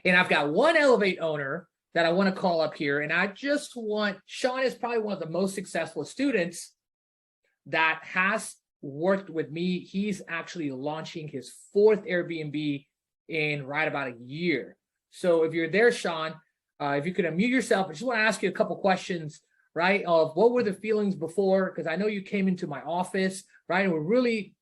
And I've got one Elevate owner that I want to call up here. And I just want, Sean is probably one of the most successful students that has worked with me. He's actually launching his 4th Airbnb in right about a year. So if you're there, Sean, if you could unmute yourself, I just want to ask you a couple questions, right? Of what were the feelings before? Because I know you came into my office, right? And we're really,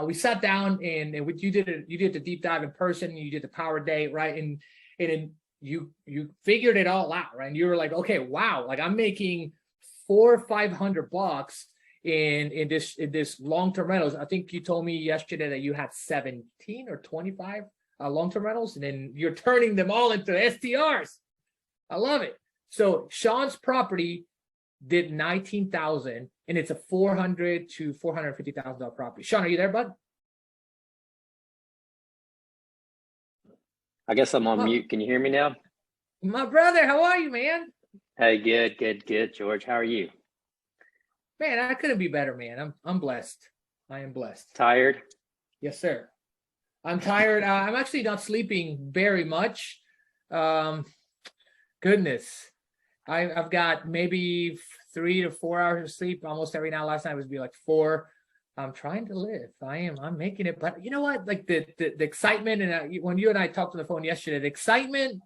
we sat down and you did the deep dive in person. You did the power day, right? And you figured it all out, right? And you were like, okay, wow, like I'm making $400 or $500 in this long-term rentals. I think you told me yesterday that you had 17 or 25 long-term rentals, and then you're turning them all into STRs. I love it. So Sean's property did 19,000, and it's a $400,000 to $450,000 property. Sean, are you there, bud? I guess I'm on mute. Can you hear me now? My brother, how are you, man? Hey, good, George. How are you? Man, I couldn't be better, man. I'm blessed. I am blessed. Tired? Yes, sir. I'm tired. I'm actually not sleeping very much. Goodness. I've got maybe 3 to 4 hours of sleep almost every night. Last night was like 4. I'm trying to live. I'm making it. But you know what? Like the excitement, and when you and I talked on the phone yesterday, the excitement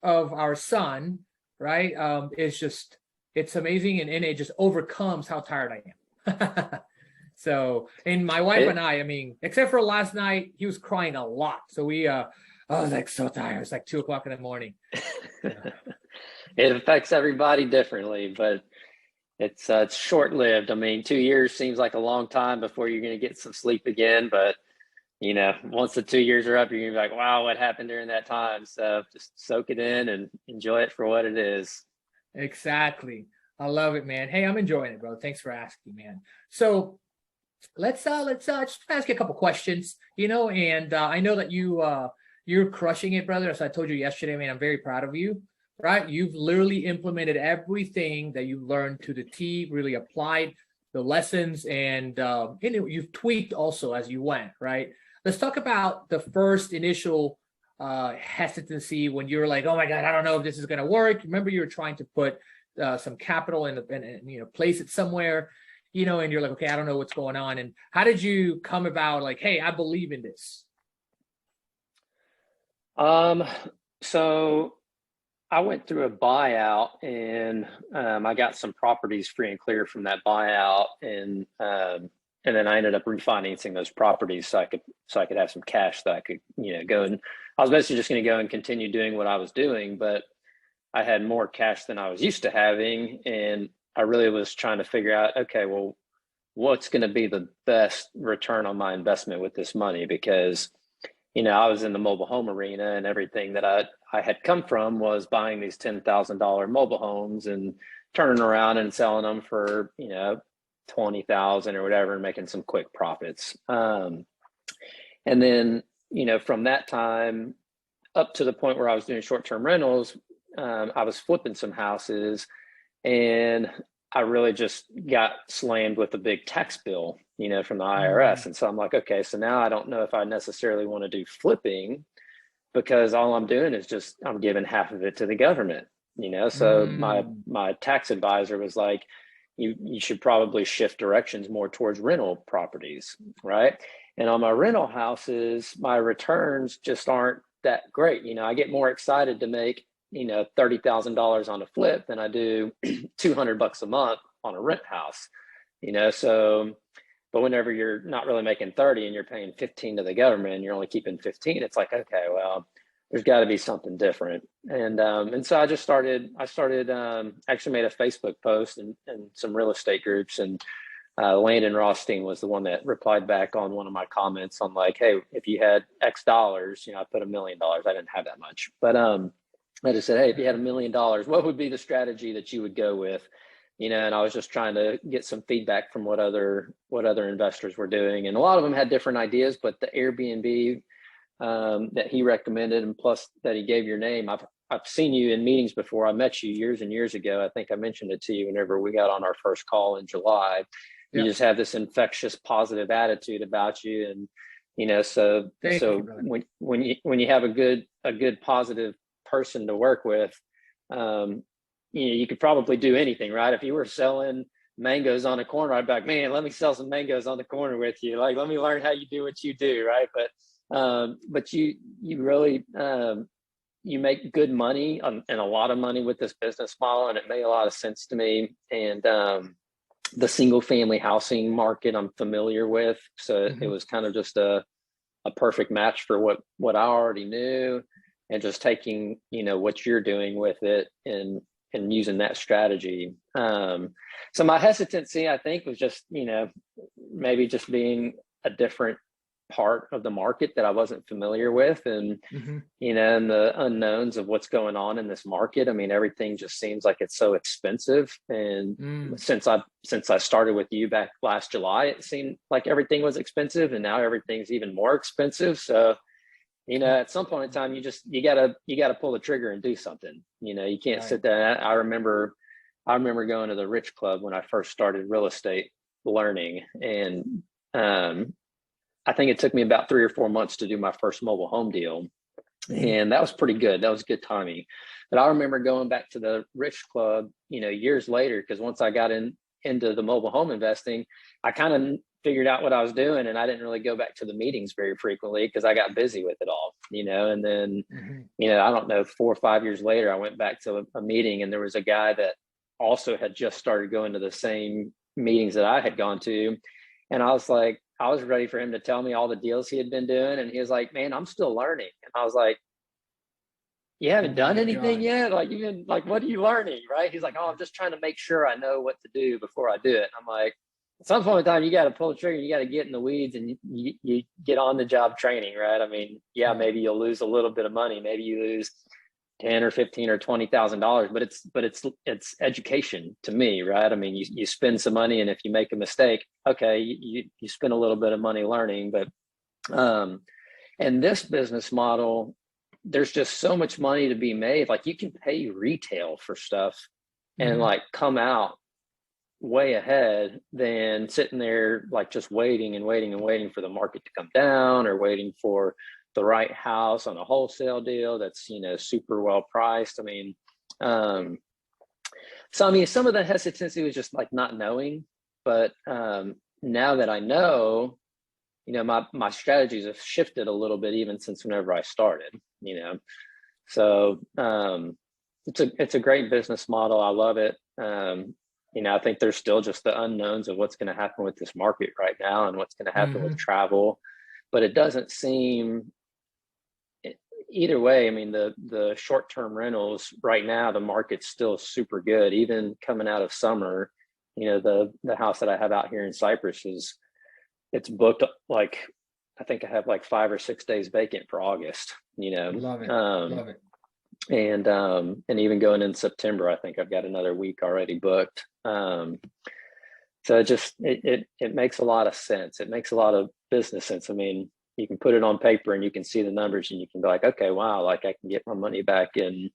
of our son, right, is just, it's amazing, and it just overcomes how tired I am. So, and my wife and I mean, except for last night, he was crying a lot. So I was like so tired. It's like 2 o'clock in the morning. It affects everybody differently, but it's short-lived. I mean, 2 years seems like a long time before you're going to get some sleep again. But, you know, once the 2 years are up, you're going to be like, wow, what happened during that time? So just soak it in and enjoy it for what it is. Exactly. I love it, man. Hey, I'm enjoying it, bro. Thanks for asking, man. So let's just ask you a couple questions, you know, and I know that you're crushing it, brother. As I told you yesterday, man, I'm very proud of you, right? You've literally implemented everything that you learned to the T, really applied the lessons, and you've tweaked also as you went, right? Let's talk about the first initial hesitancy when you were like, oh my God, I don't know if this is going to work. Remember, you were trying to put some capital in and you know, place it somewhere, you know, and you're like, okay, I don't know what's going on. And how did you come about like, hey, I believe in this? So I went through a buyout, and I got some properties free and clear from that buyout, and then I ended up refinancing those properties so I could have some cash that I could, you know, go, and I was basically just going to go and continue doing what I was doing, but I had more cash than I was used to having, and I really was trying to figure out, okay, well, what's going to be the best return on my investment with this money? Because, you know, I was in the mobile home arena, and everything that I had come from was buying these $10,000 mobile homes and turning around and selling them for, you know, 20,000 or whatever, and making some quick profits. And then, you know, from that time up to the point where I was doing short-term rentals, I was flipping some houses, and I really just got slammed with a big tax bill, you know, from the IRS. And so I'm like, okay, so now I don't know if I necessarily want to do flipping, because all I'm doing is just, I'm giving half of it to the government, you know? So my tax advisor was like, you should probably shift directions more towards rental properties, right? And on my rental houses, my returns just aren't that great. You know, I get more excited to make, you know, $30,000 on a flip than I do $200 a month on a rent house, you know? So, but whenever you're not really making 30 and you're paying 15 to the government and you're only keeping 15, it's like, okay, well, there's got to be something different. And so I actually made a Facebook post and some real estate groups, and Landon Rothstein was the one that replied back on one of my comments on like, hey, if you had X dollars, you know, I put $1 million. I didn't have that much, but I just said, hey, if you had $1 million, what would be the strategy that you would go with? You know, and I was just trying to get some feedback from what other investors were doing. And a lot of them had different ideas, but the Airbnb that he recommended, and plus that he gave your name, I've seen you in meetings before. I met you years and years ago. I think I mentioned it to you whenever we got on our first call in July. You just have this infectious positive attitude about you. And, you know, so when you have a good positive person to work with. You could probably do anything, right? If you were selling mangoes on the corner, I'd be like, man, let me sell some mangoes on the corner with you. Like, let me learn how you do what you do, right? But you really you make good money and a lot of money with this business model, and it made a lot of sense to me. And the single family housing market I'm familiar with, so it was kind of just a perfect match for what I already knew, and just taking what you're doing with it and using that strategy. So my hesitancy, I think, was just maybe just being a different part of the market that I wasn't familiar with, and and the unknowns of what's going on in this market. I mean, everything just seems like it's so expensive, and since I started with you back last July, it seemed like everything was expensive, and now everything's even more expensive. So at some point in time, you gotta pull the trigger and do something. You can't sit there. I remember going to the Rich Club when I first started real estate learning, and I think it took me about 3 or 4 months to do my first mobile home deal. And that was pretty good. That was good timing. But I remember going back to the Rich Club, years later, because once I got into the mobile home investing, I kind of figured out what I was doing, and I didn't really go back to the meetings very frequently because I got busy with it all, and then, I don't know, 4 or 5 years later, I went back to a meeting, and there was a guy that also had just started going to the same meetings that I had gone to. And I was ready for him to tell me all the deals he had been doing. And he was like, man, I'm still learning. And I was like, you haven't done anything yet? Like, what are you learning? Right. He's like, oh, I'm just trying to make sure I know what to do before I do it. I'm like, at some point in time, you got to pull the trigger, you got to get in the weeds, and you get on the job training, right? I mean, maybe you'll lose a little bit of money. Maybe you lose 10 or 15 or $20,000, but it's education to me, right? I mean, you spend some money, and if you make a mistake, okay, you spend a little bit of money learning. But and this business model, there's just so much money to be made. Like, you can pay retail for stuff and like come out way ahead than sitting there like just waiting and waiting and waiting for the market to come down, or waiting for the right house on a wholesale deal that's super well priced. I mean, so I mean, some of the hesitancy was just like not knowing, but now that I know, my strategies have shifted a little bit even since whenever I started. So it's a great business model. I love it. I think there's still just the unknowns of what's going to happen with this market right now, and what's going to happen with travel, but it doesn't seem. Either way, I mean, the short-term rentals right now, the market's still super good. Even coming out of summer, the house that I have out here in Cypress it's booked. Like, I think I have like 5 or 6 days vacant for August. Love it. Love it. And even going in September, I think I've got another week already booked. So it makes a lot of sense. It makes a lot of business sense. I mean, you can put it on paper and you can see the numbers, and you can be like, okay, wow, like I can get my money back. And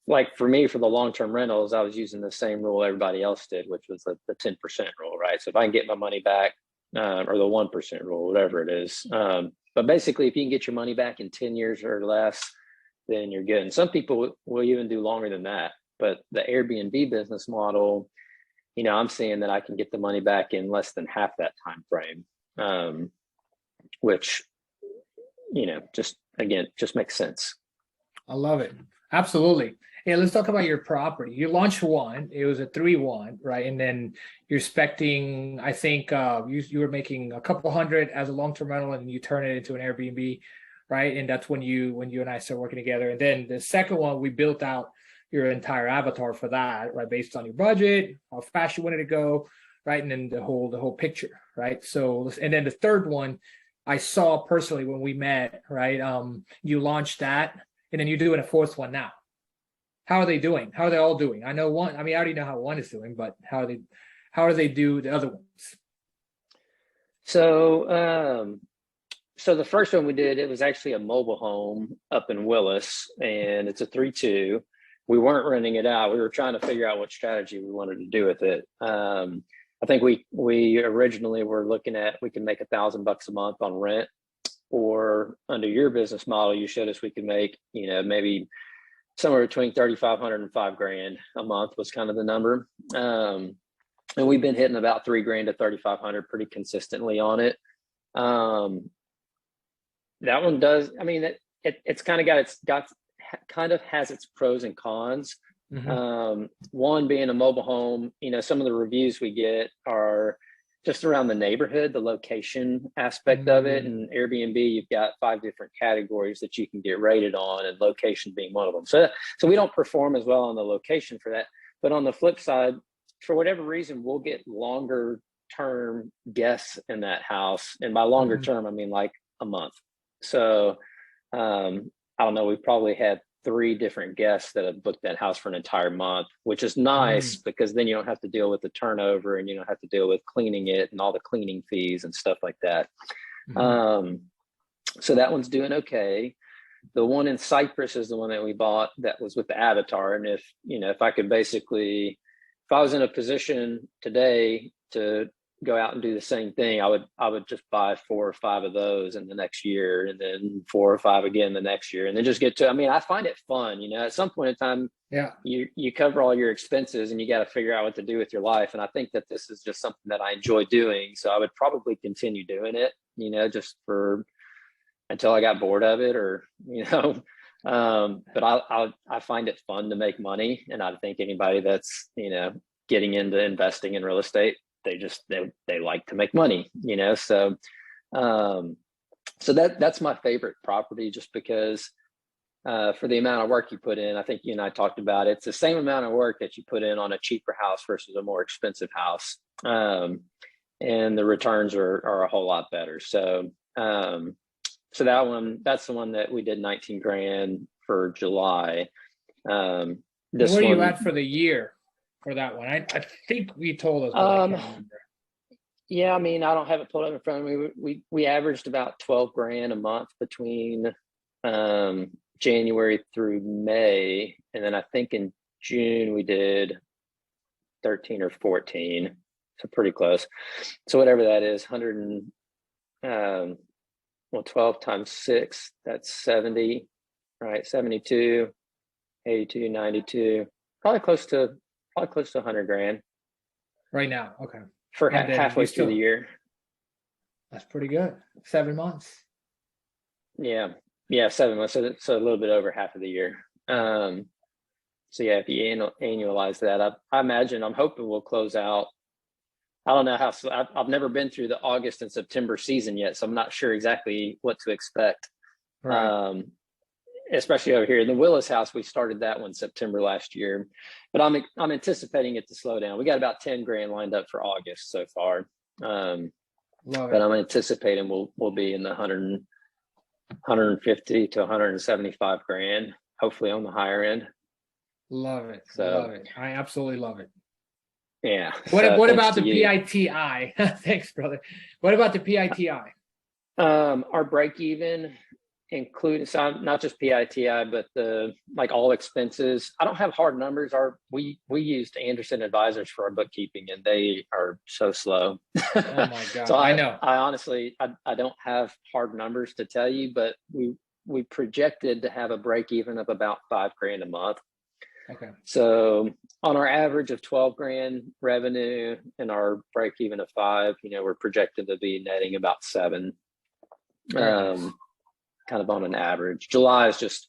like for me, for the long-term rentals, I was using the same rule everybody else did, which was the 10% rule, right? So if I can get my money back, or the 1% rule, whatever it is. But basically, if you can get your money back in 10 years or less, then you're good. And some people will even do longer than that. But the Airbnb business model, I'm seeing that I can get the money back in less than half that time frame. Which, just makes sense. I love it. Absolutely. Hey, let's talk about your property. You launched one. It was a 3-1, right? And then you're expecting, I think you were making a couple hundred as a long-term rental, and you turn it into an Airbnb, right? And that's when you and I started working together. And then the second one, we built out your entire avatar for that, right? Based on your budget, how fast you wanted to go, right? And then the whole picture, right? So, and then the third one, I saw personally when we met, right? You launched that, and then you're doing a fourth one now. How are they doing? How are they all doing? I know one. I mean, I already know how one is doing, but how do they do the other ones? So, so the first one we did, it was actually a mobile home up in Willis, and it's a 3-2. We weren't renting it out. We were trying to figure out what strategy we wanted to do with it. I think we originally were looking at, we can make $1,000 a month on rent, or under your business model, you showed us we could make, maybe somewhere between 3,500 and 5 grand a month was kind of the number. And we've been hitting about 3 grand to 3,500 pretty consistently on it. That one does, I mean, it's kind of kind of has its pros and cons. One being a mobile home, some of the reviews we get are just around the neighborhood, the location aspect of it. And Airbnb, you've got 5 different categories that you can get rated on, and location being one of them. So we don't perform as well on the location for that. But on the flip side, for whatever reason, we'll get longer term guests in that house. And by longer term, I mean like a month. So I don't know, we've probably had 3 different guests that have booked that house for an entire month, which is nice because then you don't have to deal with the turnover, and you don't have to deal with cleaning it and all the cleaning fees and stuff like that. So that one's doing okay. The one in Cyprus is the one that we bought that was with the Avatar. And if I could basically, if I was in a position today to go out and do the same thing, I would just buy 4 or 5 of those in the next year, and then 4 or 5 again the next year, and then just get to, I mean, I find it fun, at some point in time, you cover all your expenses and you got to figure out what to do with your life. And I think that this is just something that I enjoy doing. So I would probably continue doing it, just for until I got bored of it, or, but I find it fun to make money. And I think anybody that's, getting into investing in real estate, they like to make money, so that's my favorite property, just because for the amount of work you put in. I think you and I talked about it. It's the same amount of work that you put in on a cheaper house versus a more expensive house, and the returns are a whole lot better. So that's the one that we did 19 grand for July. Where are you at for the year for that one? I think we told us, but I can't remember. Yeah, I mean, I don't have it pulled up in front of me. We averaged about 12 grand a month between January through May, and then I think in June we did 13 or 14, so pretty close. So whatever that is, 12 times 6, that's 70, right? 72, 82, 92, probably close to 100 grand right now. Okay. For halfway through the year. That's pretty good. 7 months. Yeah, 7 months. So a little bit over half of the year. So yeah, if you annualize that, I imagine, I'm hoping we'll close out. I don't know how. I've never been through the August and September season yet, so I'm not sure exactly what to expect. Right. Especially over here in the Willis house, we started that one September last year, but I'm anticipating it to slow down. We got about 10 grand lined up for August so far, but I'm anticipating we'll be in the 150 to 175 grand, hopefully on the higher end. Love it. Love it. I absolutely love it. Yeah. What about the PITI? Thanks, brother. What about the PITI? Our break even, including, so not just PITI, but all expenses. I don't have hard numbers. We used Anderson Advisors for our bookkeeping, and they are so slow. Oh my God. So I know. I honestly, I don't have hard numbers to tell you, but we projected to have a break even of about 5 grand a month. Okay. So on our average of 12 grand revenue and our break even of 5, we're projected to be netting about 7. Kind of on an average. July is just,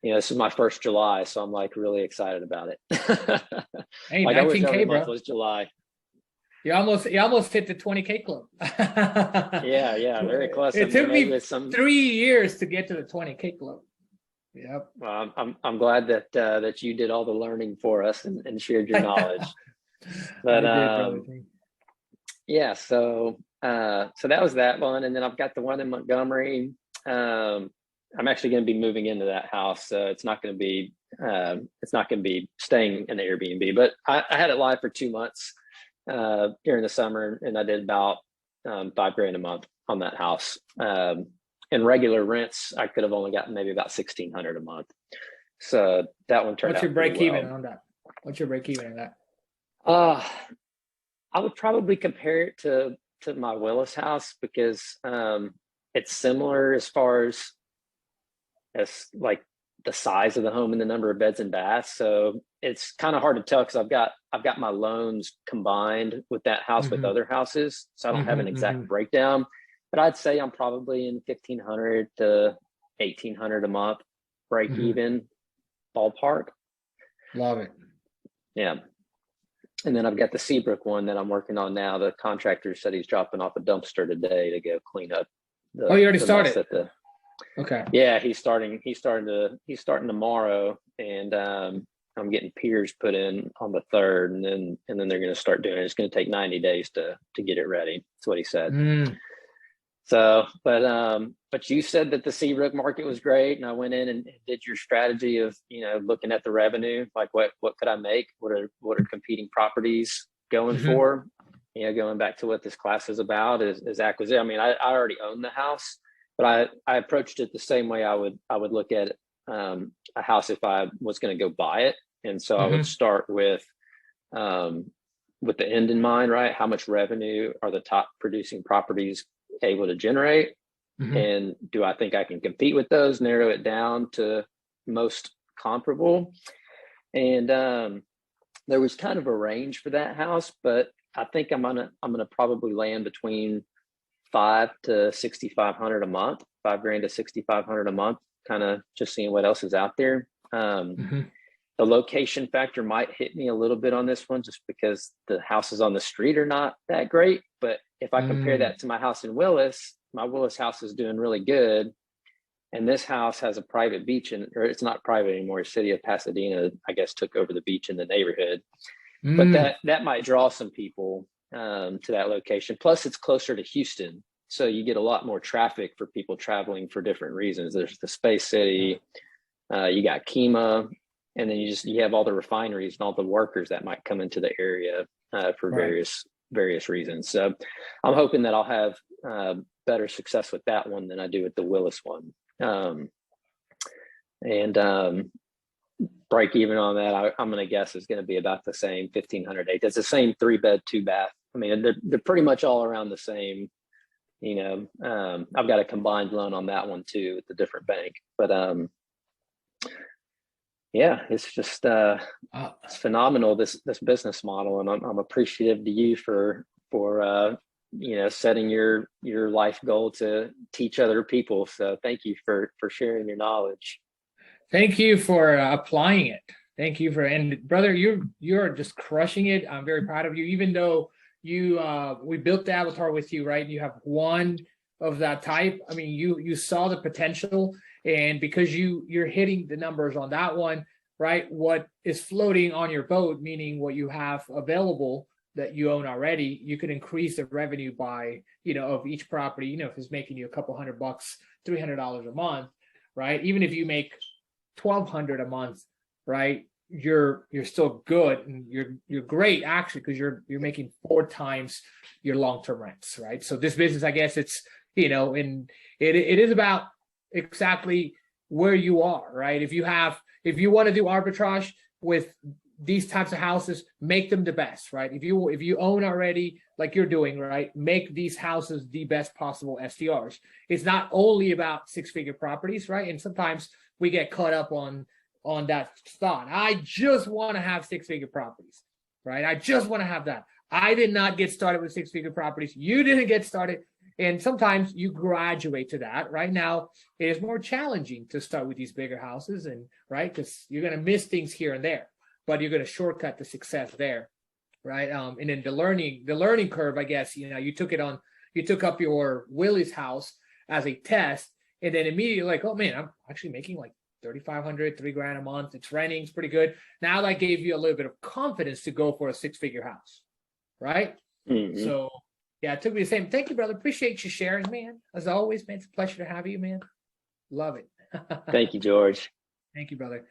this is my first July, so I'm really excited about it. Hey, I wish 19K, every bro. month was July. You almost hit the 20K club. Yeah, very close. It took me 3 years to get to the 20K club. Yep. Well, I'm glad that you did all the learning for us and shared your knowledge. But yeah, so that was that one, and then I've got the one in Montgomery. I'm actually going to be moving into that house, so it's not going to be staying in the Airbnb. But I had it live for 2 months during the summer, and I did about 5 grand a month on that house. And regular rents, I could have only gotten maybe about 1,600 a month. So that one turned out. What's your break even on that? What's your break even on that? I would probably compare it to my Willis house, because it's similar as far as the size of the home and the number of beds and baths. So it's kind of hard to tell because I've got my loans combined with that house with other houses. So I don't have an exact breakdown, but I'd say I'm probably in 1,500 to 1,800 a month break even ballpark. Love it. Yeah. And then I've got the Seabrook one that I'm working on now. The contractor said he's dropping off a dumpster today to go clean up. You already started. Okay. Yeah, he's starting tomorrow, and I'm getting piers put in on the 3rd, and then they're going to start doing it. It's going to take 90 days to get it ready. That's what he said. So, but you said that the Seabrook market was great, and I went in and did your strategy of, looking at the revenue, like what could I make? What are competing properties going for? Going back to what this class is about is acquisition. I mean, I already own the house, but I approached it the same way I would look at a house if I was going to go buy it, and so I would start with the end in mind, right? How much revenue are the top producing properties able to generate, and do I think I can compete with those? Narrow it down to most comparable, and there was kind of a range for that house, but I think I'm gonna probably land between $5,000 to $6,500 a month, $5,000 to $6,500 a month, kind of just seeing what else is out there. The location factor might hit me a little bit on this one, just because the houses on the street are not that great. But if I compare that to my house in Willis, my Willis house is doing really good. And this house has a private beach, or it's not private anymore. City of Pasadena, I guess, took over the beach in the neighborhood. But that might draw some people to that location. Plus, it's closer to Houston, so you get a lot more traffic for people traveling for different reasons. There's the Space City, you got Kima, and then you have all the refineries and all the workers that might come into the area for various reasons. So I'm hoping that I'll have better success with that one than I do with the Willis one. Break even on that, I'm going to guess is going to be about the same, 1,500 acres. It's the same 3-bed, 2-bath. I mean, they're pretty much all around the same. I've got a combined loan on that one too with a different bank, but yeah, it's just it's phenomenal, this business model, and I'm appreciative to you for setting your life goal to teach other people. So thank you for sharing your knowledge. Thank you for applying it. Thank you and brother, you're just crushing it. I'm very proud of you. Even though we built the avatar with you, right? You have one of that type. I mean, you saw the potential, and because you're hitting the numbers on that one, right? What is floating on your boat, meaning what you have available that you own already, you could increase the revenue by, of each property, if it's making you a couple $100, $300 a month, right? Even if you make $1,200 a month, right? You're still good, and you're great actually, because you're making 4 times your long-term rents, right? So this business, I guess it's and it is about exactly where you are, right? If you want to do arbitrage with these types of houses, make them the best, right? If you own already, like you're doing, right, make these houses the best possible STRs. It's not only about 6-figure properties, right? And sometimes we get caught up on that thought. I just want to have 6-figure properties, right? I just want to have that. I did not get started with 6-figure properties. You didn't get started. And sometimes you graduate to that. Right now, it is more challenging to start with these bigger houses, and right, because you're going to miss things here and there, but you're going to shortcut the success there, right? And then the learning curve, I guess, you took up your Willie's house as a test, and then immediately like, oh man, I'm actually making like $3,500, $3,000 a month. It's renting, it's pretty good. Now that gave you a little bit of confidence to go for a 6-figure house, right? So yeah, it took me the same. Thank you, brother. Appreciate you sharing, man. As always, man, it's a pleasure to have you, man. Love it. Thank you, George. Thank you, brother.